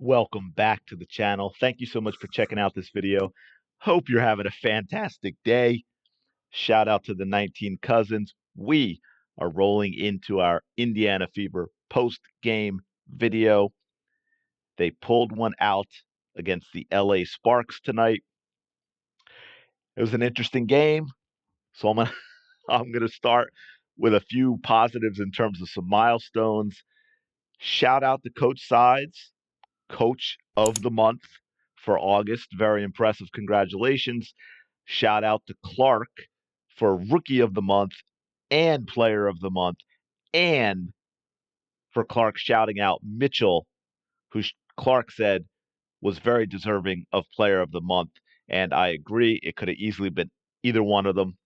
Welcome back to the channel. Thank you so much for checking out this video. Hope you're having a fantastic day. Shout out to the 19 Cousins. We are rolling into our Indiana Fever post-game video. They pulled one out against the LA Sparks tonight. It was an interesting game, so I'm gonna start with a few positives in terms of some milestones. Shout out to Coach Sides, Coach of the Month for August. Very impressive. Congratulations. Shout out to Clark for Rookie of the Month and Player of the Month. And for Clark shouting out Mitchell, who Clark said was very deserving of Player of the Month. And I agree. It could have easily been either one of them.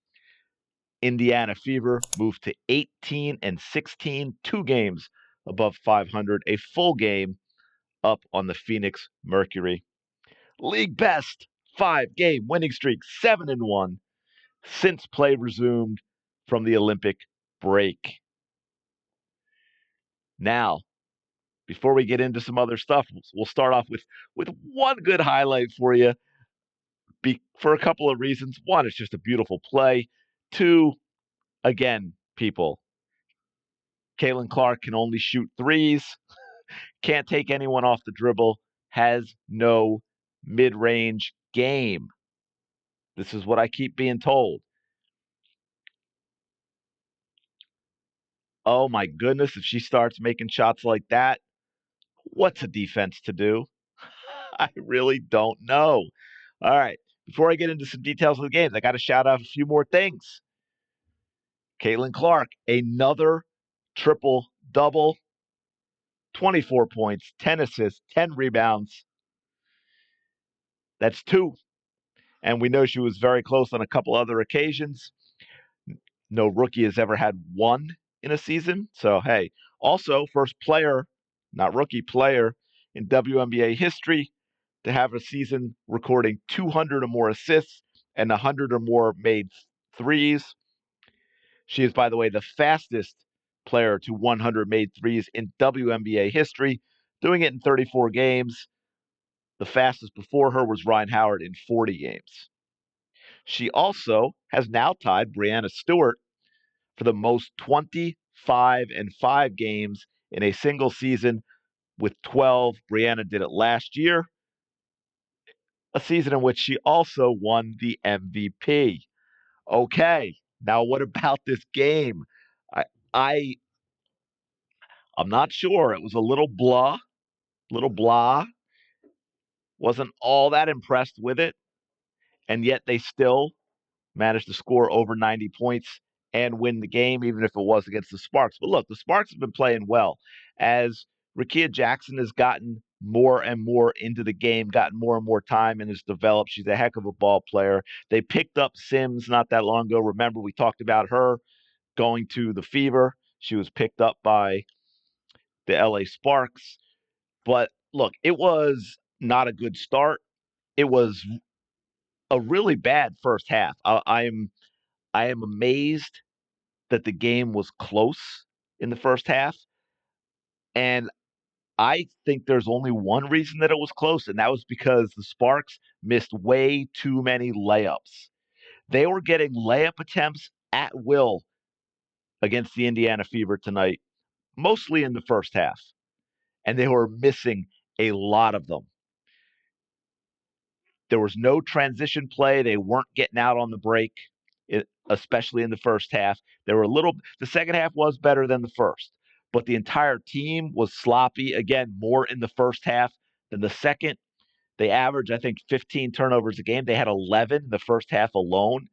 Indiana Fever moved to 18 and 16, 2 games above 500, a full game up on the Phoenix Mercury. League best 5-game winning streak, 7-1 since play resumed from the Olympic break. Now, before we get into some other stuff, we'll start off with one good highlight for you for a couple of reasons. One, it's just a beautiful play. Two, again, people, Caitlin Clark can only shoot threes, can't take anyone off the dribble, has no mid-range game. This is what I keep being told. Oh my goodness, if she starts making shots like that, what's a defense to do? I really don't know. All right, before I get into some details of the games, I got to shout out a few more things. Caitlin Clark, another triple double, 24 points, 10 assists, 10 rebounds. That's two. And we know she was very close on a couple other occasions. No rookie has ever had one in a season. So, hey, also, first player, not rookie, player in WNBA history to have a season recording 200 or more assists and 100 or more made threes. She is, by the way, the fastest player to 100 made threes in WNBA history, doing it in 34 games. The fastest before her was Ryan Howard in 40 games. She also has now tied Breanna Stewart for the most 25-5 games in a single season with 12. Breanna did it last year, a season in which she also won the MVP. Okay, now what about this game? I, I I'm not sure. It was a little blah. Wasn't all that impressed with it, and yet they still managed to score over 90 points and win the game, even if it was against the Sparks. But look, the Sparks have been playing well. As Rickea Jackson has gotten more and more into the game, gotten more and more time, and has developed. She's a heck of a ball player. They picked up Sims not that long ago. Remember, we talked about her going to the Fever. She was picked up by the LA Sparks. But look, it was not a good start. It was a really bad first half. I am amazed that the game was close in the first half. And I think there's only one reason that it was close, and that was because the Sparks missed way too many layups. They were getting layup attempts at will against the Indiana Fever tonight, mostly in the first half, and they were missing a lot of them. There was no transition play. They weren't getting out on the break, especially in the first half. The second half was better than the first, but the entire team was sloppy. Again, more in the first half than the second. They averaged, I think, 15 turnovers a game. They had 11 in the first half alone.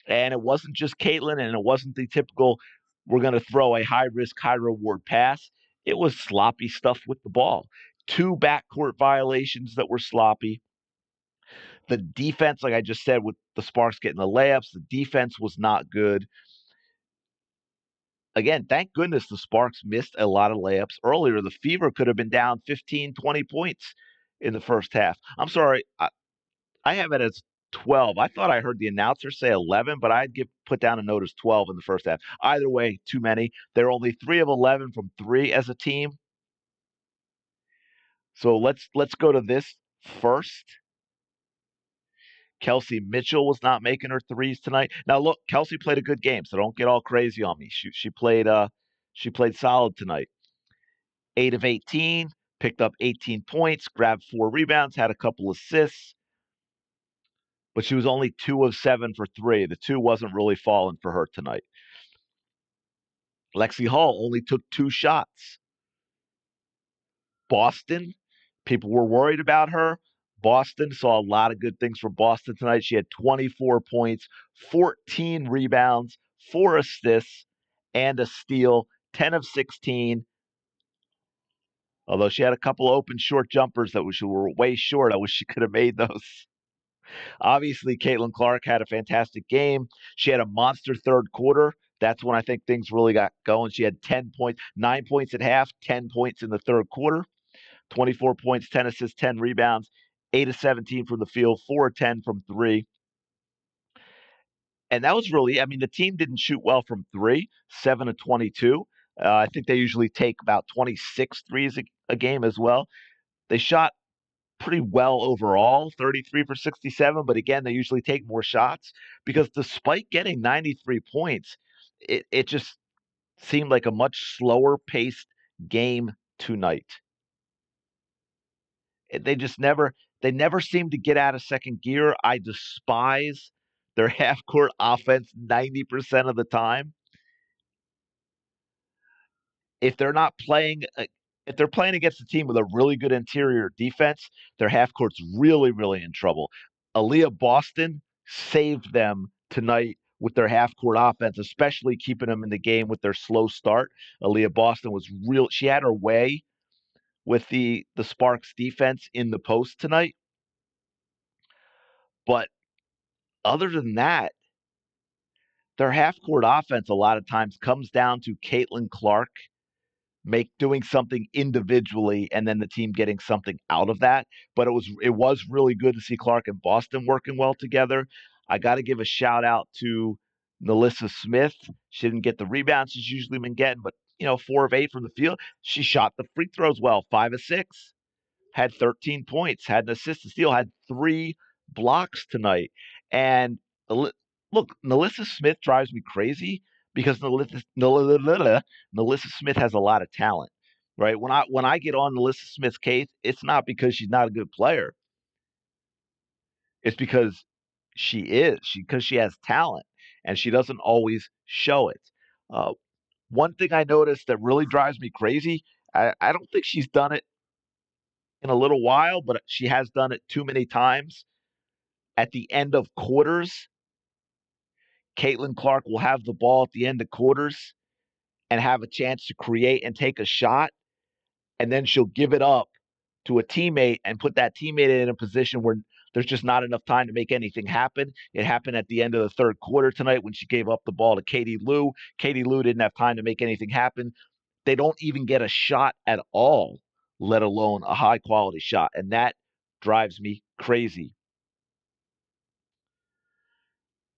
And it wasn't just Caitlin, and it wasn't the typical, we're going to throw a high risk, high reward pass. It was sloppy stuff with the ball. 2 backcourt violations that were sloppy. The defense, like I just said, with the Sparks getting the layups, the defense was not good. Again, thank goodness the Sparks missed a lot of layups earlier. The Fever could have been down 15, 20 points in the first half. I'm sorry, I have it as 12. I thought I heard the announcer say 11, but I'd put down a note as 12 in the first half. Either way, too many. They're only 3 of 11 from 3 as a team. So let's go to this first. Kelsey Mitchell was not making her threes tonight. Now look, Kelsey played a good game, so don't get all crazy on me. She played solid tonight. 8 of 18, picked up 18 points, grabbed 4 rebounds, had a couple assists, but she was only 2 of 7 for 3. The 2 wasn't really falling for her tonight. Lexi Hall only took 2 shots. Boston, people were worried about her. Boston saw a lot of good things from Boston tonight. She had 24 points, 14 rebounds, 4 assists, and a steal, 10 of 16. Although she had a couple open short jumpers that were way short. I wish she could have made those. Obviously, Caitlin Clark had a fantastic game. She had a monster third quarter. That's when I think things really got going. She had 10 points, 9 points at half, 10 points in the third quarter, 24 points, 10 assists, 10 rebounds, 8 of 17 from the field, 4 of 10 from 3. And that was really, I mean, the team didn't shoot well from 3, 7 of 22. I think they usually take about 26 threes a game as well. They shot pretty well overall, 33 for 67. But again, they usually take more shots because despite getting 93 points, it just seemed like a much slower paced game tonight. They never seem to get out of second gear. I despise their half court offense 90% of the time. If they're not playing if they're playing against a team with a really good interior defense, their half court's really, really in trouble. Aliyah Boston saved them tonight with their half court offense, especially keeping them in the game with their slow start. Aliyah Boston was real. She had her way with the Sparks defense in the post tonight. But other than that, their half court offense a lot of times comes down to Caitlin Clark doing something individually and then the team getting something out of that. But it was really good to see Clark and Boston working well together. I got to give a shout out to Nalissa Smith. She didn't get the rebounds she's usually been getting, but 4 of 8 from the field. She shot the free throws well, 5 of 6. Had 13 points, had an assist, and steal, had 3 blocks tonight. And look, Nalissa Smith drives me crazy because Nalissa Smith has a lot of talent, right? When I get on Nalissa Smith's case, it's not because she's not a good player. It's because because she has talent and she doesn't always show it. Uh, One thing I noticed that really drives me crazy, I don't think she's done it in a little while, but she has done it too many times. At the end of quarters, Caitlin Clark will have the ball at the end of quarters and have a chance to create and take a shot, and then she'll give it up to a teammate and put that teammate in a position where there's just not enough time to make anything happen. It happened at the end of the third quarter tonight when she gave up the ball to Katie Lou. Katie Lou didn't have time to make anything happen. They don't even get a shot at all, let alone a high quality shot. And that drives me crazy.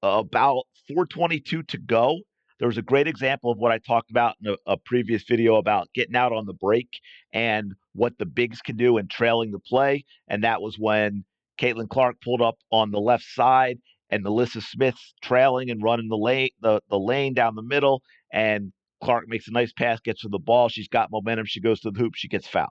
About 4:22 to go. There was a great example of what I talked about in a previous video about getting out on the break and what the bigs can do in trailing the play. And that was when Caitlin Clark pulled up on the left side and Nalissa Smith's trailing and running the lane down the middle. And Clark makes a nice pass, gets to the ball. She's got momentum. She goes to the hoop. She gets fouled.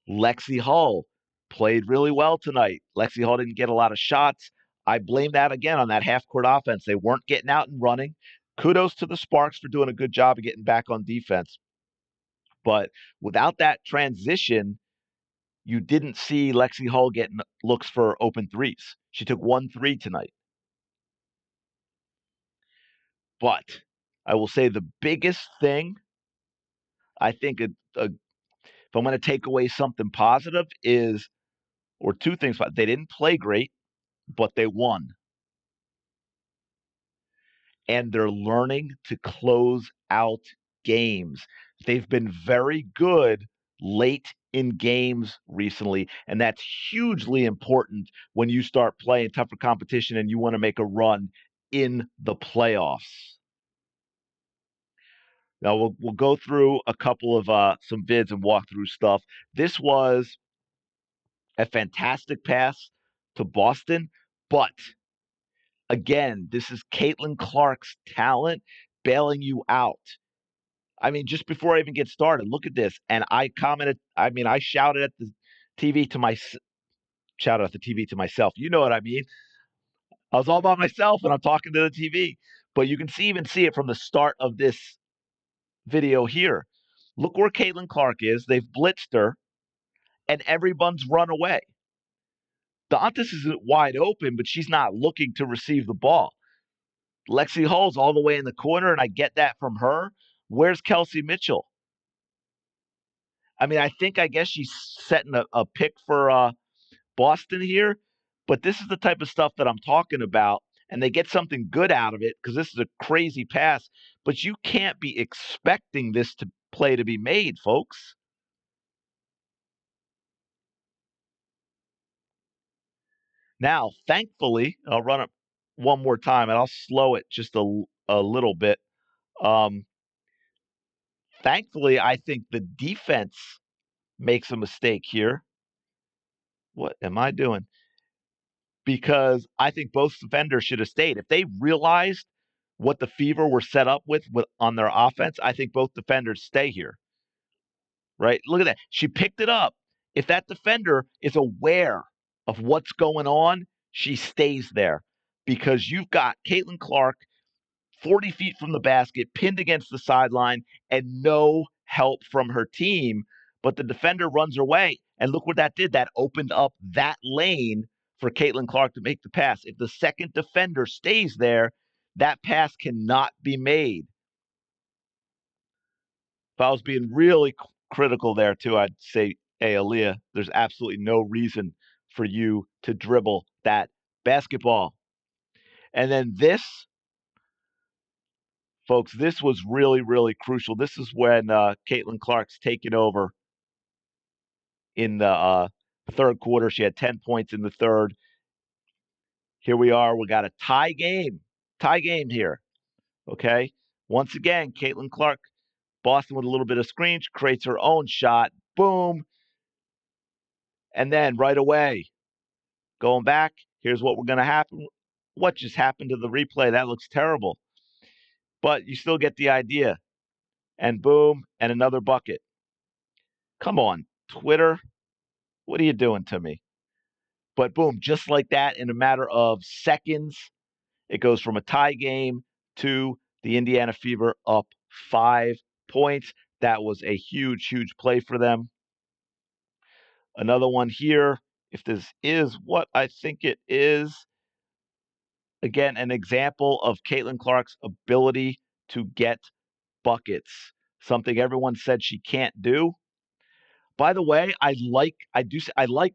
Lexi Hull played really well tonight. Lexi Hull didn't get a lot of shots. I blame that again on that half court offense. They weren't getting out and running. Kudos to the Sparks for doing a good job of getting back on defense. But without that transition, you didn't see Lexi Hull getting looks for open threes. She took 1 3 tonight. But I will say the biggest thing, I think, if I'm going to take away something positive, or 2 things. They didn't play great, but they won. And they're learning to close out games. They've been very good late in games recently, and that's hugely important when you start playing tougher competition and you want to make a run in the playoffs. Now we'll go through a couple of some vids and walk through stuff. This was a fantastic pass to Boston, but again, this is Caitlin Clark's talent bailing you out. I mean, just before I even get started, look at this. And I commented, I mean, I shouted at the TV to my shouted at the TV to myself. You know what I mean? I was all by myself and I'm talking to the TV. But you can even see it from the start of this video here. Look where Caitlin Clark is. They've blitzed her, and everyone's run away. Dantas isn't wide open, but she's not looking to receive the ball. Lexi Hull's all the way in the corner, and I get that from her. Where's Kelsey Mitchell? I mean, I guess she's setting a pick for Boston here, but this is the type of stuff that I'm talking about, and they get something good out of it because this is a crazy pass, but you can't be expecting this play to be made, folks. Now, thankfully, I'll run it one more time, and I'll slow it just a little bit. Um, Thankfully, I think the defense makes a mistake here. What am I doing? Because I think both defenders should have stayed. If they realized what the Fever were set up with on their offense, I think both defenders stay here. Right? Look at that. She picked it up. If that defender is aware of what's going on, she stays there because you've got Caitlin Clark 40 feet from the basket, pinned against the sideline, and no help from her team. But the defender runs away. And look what that did. That opened up that lane for Caitlin Clark to make the pass. If the second defender stays there, that pass cannot be made. If I was being really critical there, too, I'd say, hey, Aliyah, there's absolutely no reason for you to dribble that basketball. And then this, folks, this was really, really crucial. This is when Caitlin Clark's taken over in the third quarter. She had 10 points in the third. Here we are. We got a tie game. Tie game here. Okay. Once again, Caitlin Clark, Boston with a little bit of screen, creates her own shot. Boom. And then right away, going back, here's what we're going to happen. What just happened to the replay? That looks terrible. But you still get the idea. And boom, and another bucket. Come on, Twitter. What are you doing to me? But boom, just like that, in a matter of seconds, it goes from a tie game to the Indiana Fever up 5 points. That was a huge, huge play for them. Another one here, if this is what I think it is, again, an example of Caitlin Clark's ability to get buckets, something everyone said she can't do. By the way, I like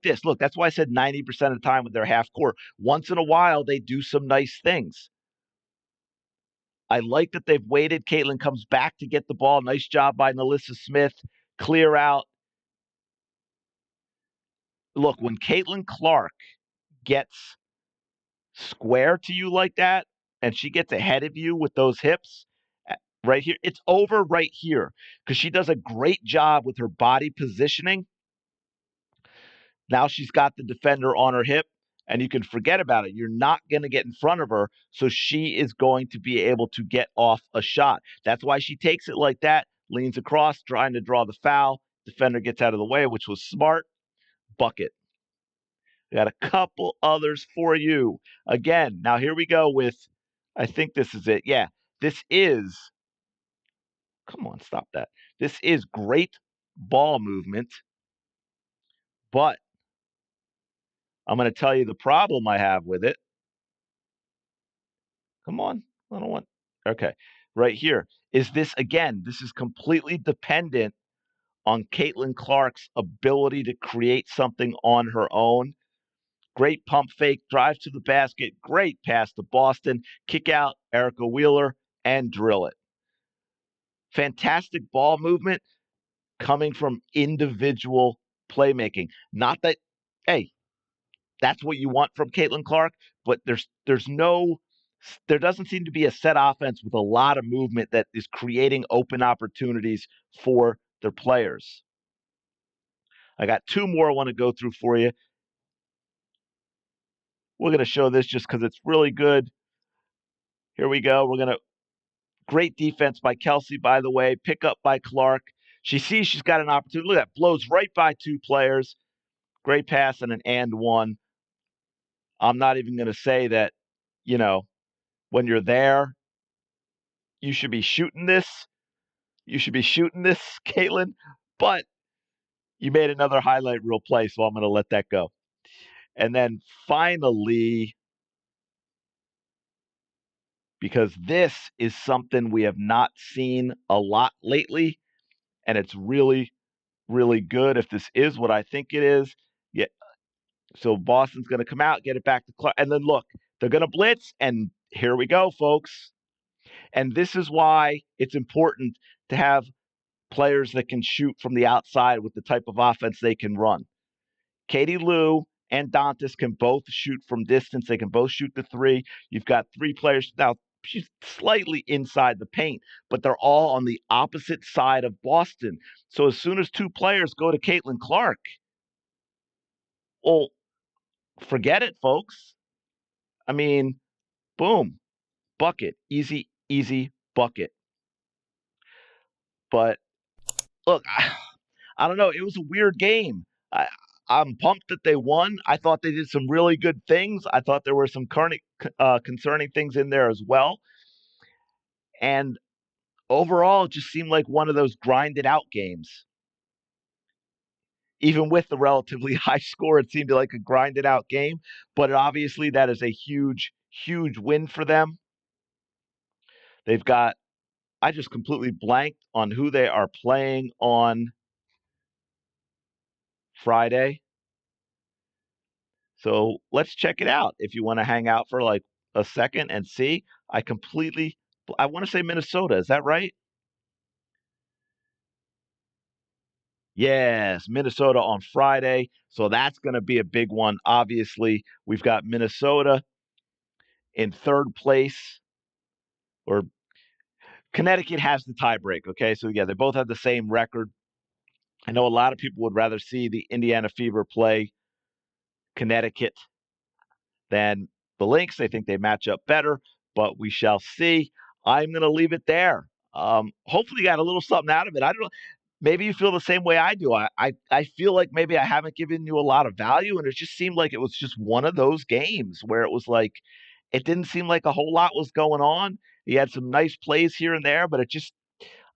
this. Look, that's why I said 90% of the time with their half court. Once in a while, they do some nice things. I like that they've waited. Caitlin comes back to get the ball. Nice job by Nalissa Smith. Clear out. Look, when Caitlin Clark gets square to you like that, and she gets ahead of you with those hips right here, it's over right here because she does a great job with her body positioning. Now she's got the defender on her hip, and you can forget about it. You're not going to get in front of her, so she is going to be able to get off a shot. That's why she takes it like that, leans across, trying to draw the foul. Defender gets out of the way, which was smart. Bucket. We got a couple others for you. Again, now here we go with, I think this is it. Yeah, this is, come on, stop that. This is great ball movement, but I'm going to tell you the problem I have with it. Come on. I don't want. Okay. Right here. Is this, again, this is completely dependent on Caitlin Clark's ability to create something on her own. Great pump fake, drive to the basket, great pass to Boston, kick out Erica Wheeler, and drill it. Fantastic ball movement coming from individual playmaking. Not that, hey, that's what you want from Caitlin Clark, but there's no There doesn't seem to be a set offense with a lot of movement that is creating open opportunities for their players. I got two more I want to go through for you. We're going to show this just because it's really good. Here we go. Great defense by Kelsey, by the way. Pick up by Clark. She sees she's got an opportunity. Look at that. Blows right by two players. Great pass and an and one. I'm not even going to say that, when you're there, you should be shooting this. You should be shooting this, Caitlin. But you made another highlight reel play, so I'm going to let that go. And then finally, because this is something we have not seen a lot lately, and it's really, really good if this is what I think it is. Yeah. So Boston's going to come out, get it back to Clark, and then look, they're going to blitz, and here we go, folks. And this is why it's important to have players that can shoot from the outside with the type of offense they can run. Katie Lou and Dantas can both shoot from distance. They can both shoot the three. You've got three players. Now, she's slightly inside the paint, but they're all on the opposite side of Boston. So as soon as two players go to Caitlin Clark, well, forget it, folks. I mean, boom, bucket, easy, easy bucket. But look, I don't know. It was a weird game. I'm pumped that they won. I thought they did some really good things. I thought there were some concerning things in there as well. And overall, it just seemed like one of those grinded out games. Even with the relatively high score, it seemed like a grinded out game. But obviously, that is a huge, huge win for them. They've got, I just completely blanked on who they are playing on Friday. So let's check it out. If you want to hang out for like a second and see, I want to say Minnesota. Is that right? Yes, Minnesota on Friday. So that's going to be a big one. Obviously, we've got Minnesota in third place, or Connecticut has the tiebreak. Okay. So, yeah, they both have the same record. I know a lot of people would rather see the Indiana Fever play Connecticut than the Lynx. They think they match up better, but we shall see. I'm going to leave it there. Hopefully, you got a little something out of it. I don't know. Maybe you feel the same way I do. I feel like maybe I haven't given you a lot of value, and it just seemed like it was just one of those games where it was like it didn't seem like a whole lot was going on. He had some nice plays here and there, but it just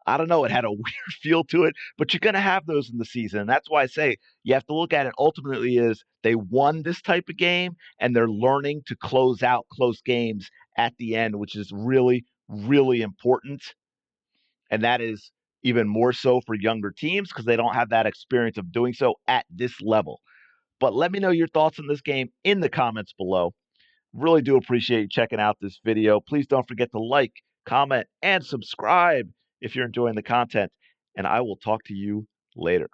I don't know. It had a weird feel to it, but you're going to have those in the season. And that's why I say you have to look at it ultimately is they won this type of game and they're learning to close out close games at the end, which is really, really important. And that is even more so for younger teams because they don't have that experience of doing so at this level. But let me know your thoughts on this game in the comments below. Really do appreciate you checking out this video. Please don't forget to like, comment, and subscribe if you're enjoying the content. And I will talk to you later.